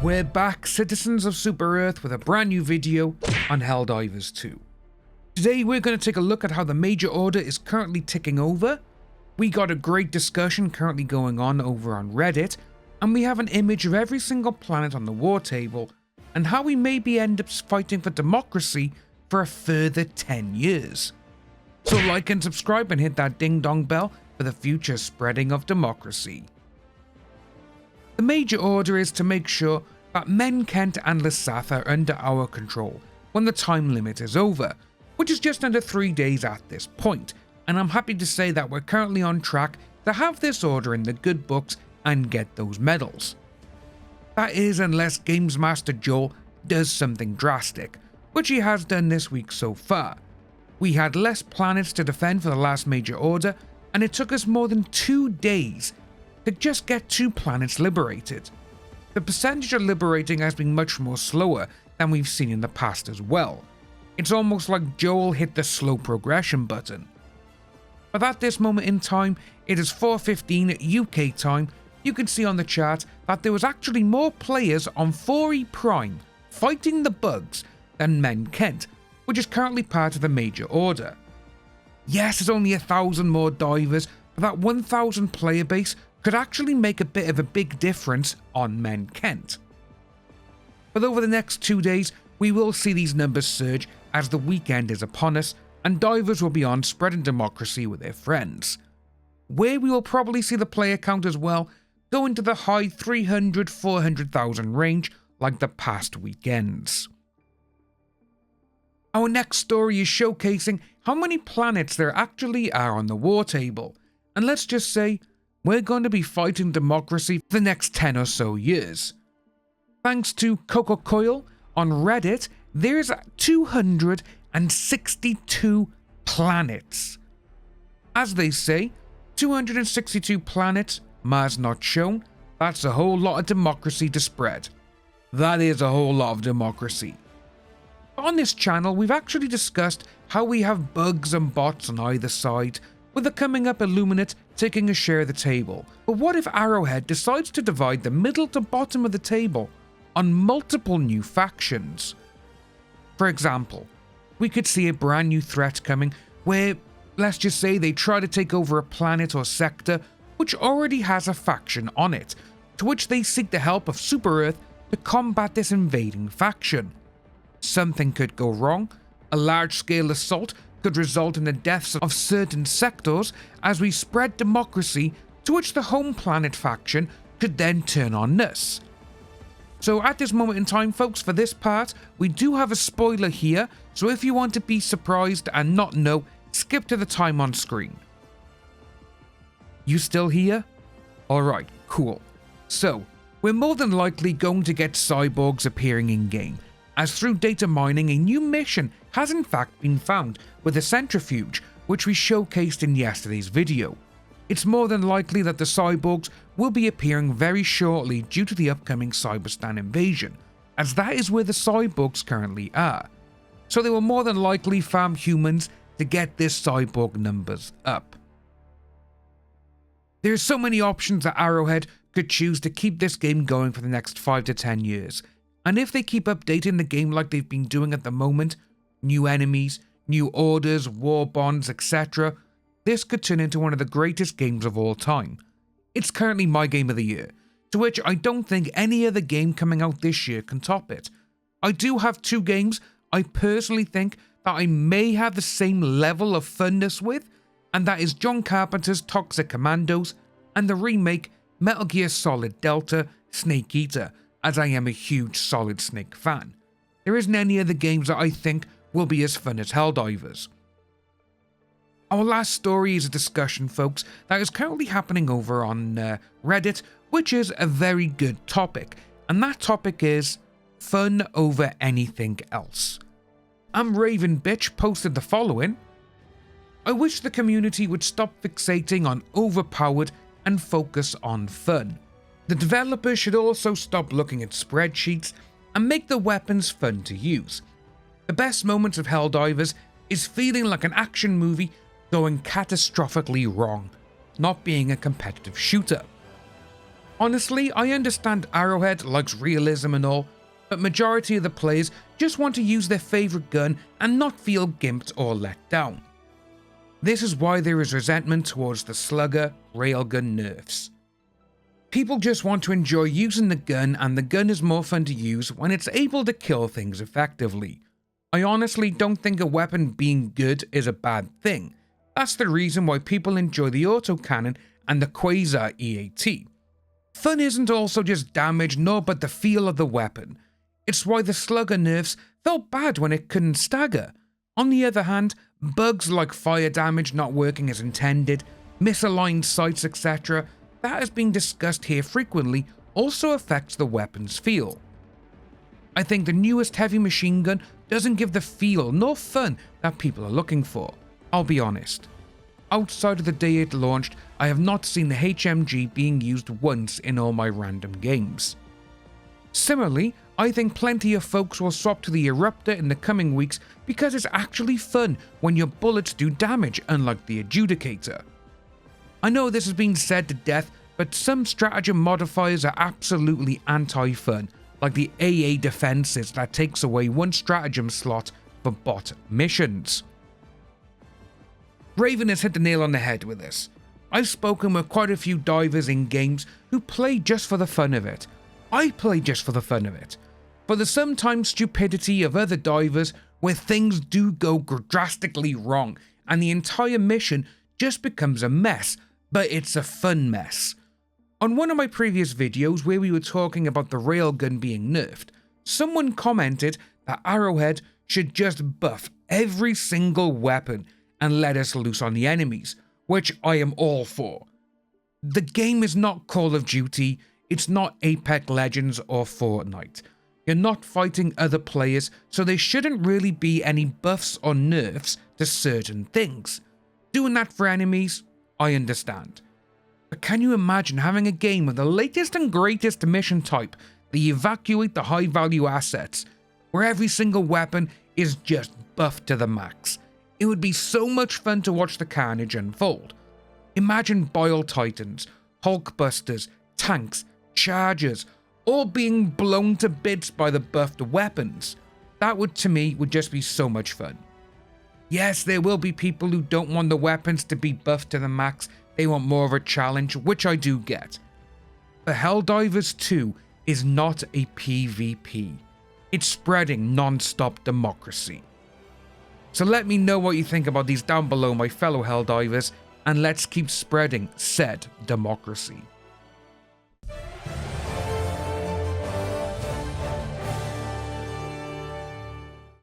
We're back, citizens of Super Earth, with a brand new video on Helldivers 2. Today we're going to take a look at how the major order is currently ticking over. We got a great discussion currently going on over on Reddit, and we have an image of every single planet on the war table and how we maybe end up fighting for democracy for a further 10 years. So like and subscribe and hit that ding dong bell for the future spreading of democracy. The major order is to make sure that Men Kent and Lysath are under our control when the time limit is over, which is just under 3 days at this point, and I'm happy to say that we're currently on track to have this order in the good books and get those medals. That is, unless Games Master Joel does something drastic, which he has done this week so far. We had less planets to defend for the last major order, and it took us more than 2 days to just get 2 planets liberated. The percentage of liberating has been much more slower than we've seen in the past as well. It's almost like Joel hit the slow progression button. But at this moment in time, it is 4:15 UK time. You can see on the chart that there was actually more players on 4E Prime fighting the bugs than Men Kent, which is currently part of the major order. Yes, there's only 1,000 more divers, but that 1,000 player base could actually make a bit of a big difference on Men Kent. But over the next 2 days, we will see these numbers surge as the weekend is upon us and divers will be on spreading democracy with their friends. Where we will probably see the player count as well go into the high 300-400,000 range like the past weekends. Our next story is showcasing how many planets there actually are on the war table, and let's just say we're going to be fighting democracy for the next 10 or so years. Thanks to Coco Coil on Reddit, there's 262 planets. As they say, 262 planets, Mars not shown, that's a whole lot of democracy to spread. That is a whole lot of democracy. On this channel, we've actually discussed how we have bugs and bots on either side, with the coming up Illuminate taking a share of the table. But what if Arrowhead decides to divide the middle to bottom of the table on multiple new factions? For example, we could see a brand new threat coming where, let's just say, they try to take over a planet or sector which already has a faction on it, to which they seek the help of Super Earth to combat this invading faction. Something could go wrong. A large-scale assault could result in the deaths of certain sectors as we spread democracy, to which the home planet faction could then turn on us. So at this moment in time, folks, for this part, we do have a spoiler here, so if you want to be surprised and not know, skip to the time on screen. You still here? Alright, cool. So, we're more than likely going to get cyborgs appearing in-game, as through data mining a new mission has in fact been found with a centrifuge, which we showcased in yesterday's video. It's more than likely that the cyborgs will be appearing very shortly due to the upcoming Cyberstan invasion, as that is where the cyborgs currently are. So they will more than likely farm humans to get their cyborg numbers up. There are so many options that Arrowhead could choose to keep this game going for the next 5 to 10 years. And if they keep updating the game like they've been doing at the moment, new enemies, new orders, war bonds, etc., this could turn into one of the greatest games of all time. It's currently my game of the year, to which I don't think any other game coming out this year can top it. I do have 2 games I personally think that I may have the same level of funness with, and that is John Carpenter's Toxic Commandos and the remake Metal Gear Solid Delta Snake Eater, as I am a huge Solid Snake fan. There isn't any other games that I think will be as fun as Helldivers. Our last story is a discussion, folks, that is currently happening over on Reddit, which is a very good topic, and that topic is fun over anything else. Raven Bitch posted the following: I wish the community would stop fixating on overpowered and focus on fun. The developers should also stop looking at spreadsheets and make the weapons fun to use. The best moments of Helldivers is feeling like an action movie going catastrophically wrong, not being a competitive shooter. Honestly, I understand Arrowhead likes realism and all, but majority of the players just want to use their favourite gun and not feel gimped or let down. This is why there is resentment towards the slugger railgun nerfs. People just want to enjoy using the gun, and the gun is more fun to use when it's able to kill things effectively. I honestly don't think a weapon being good is a bad thing. That's the reason why people enjoy the autocannon and the Quasar EAT. Fun isn't also just damage nor but the feel of the weapon. It's why the slugger nerfs felt bad when it couldn't stagger. On the other hand, bugs like fire damage not working as intended, misaligned sights, etc., that has been discussed here frequently, also affects the weapon's feel. I think the newest heavy machine gun doesn't give the feel nor fun that people are looking for, I'll be honest. Outside of the day it launched, I have not seen the HMG being used once in all my random games. Similarly, I think plenty of folks will swap to the Eruptor in the coming weeks because it's actually fun when your bullets do damage, unlike the Adjudicator. I know this has been said to death, but some stratagem modifiers are absolutely anti-fun, like the AA defenses that takes away one stratagem slot for bot missions. Raven has hit the nail on the head with this. I've spoken with quite a few divers in games who play just for the fun of it. I play just for the fun of it. For the sometimes stupidity of other divers where things do go drastically wrong and the entire mission just becomes a mess, but it's a fun mess. On one of my previous videos where we were talking about the railgun being nerfed, someone commented that Arrowhead should just buff every single weapon and let us loose on the enemies, which I am all for. The game is not Call of Duty, it's not Apex Legends or Fortnite. You're not fighting other players, so there shouldn't really be any buffs or nerfs to certain things. Doing that for enemies, I understand. But can you imagine having a game with the latest and greatest mission type that you evacuate the high value assets, where every single weapon is just buffed to the max? It would be so much fun to watch the carnage unfold. Imagine Bile Titans, Hulkbusters, tanks, chargers, all being blown to bits by the buffed weapons. That would, to me, would just be so much fun. Yes, there will be people who don't want the weapons to be buffed to the max, they want more of a challenge, which I do get. But Helldivers 2 is not a PvP. It's spreading non-stop democracy. So let me know what you think about these down below, my fellow Helldivers, and let's keep spreading said democracy.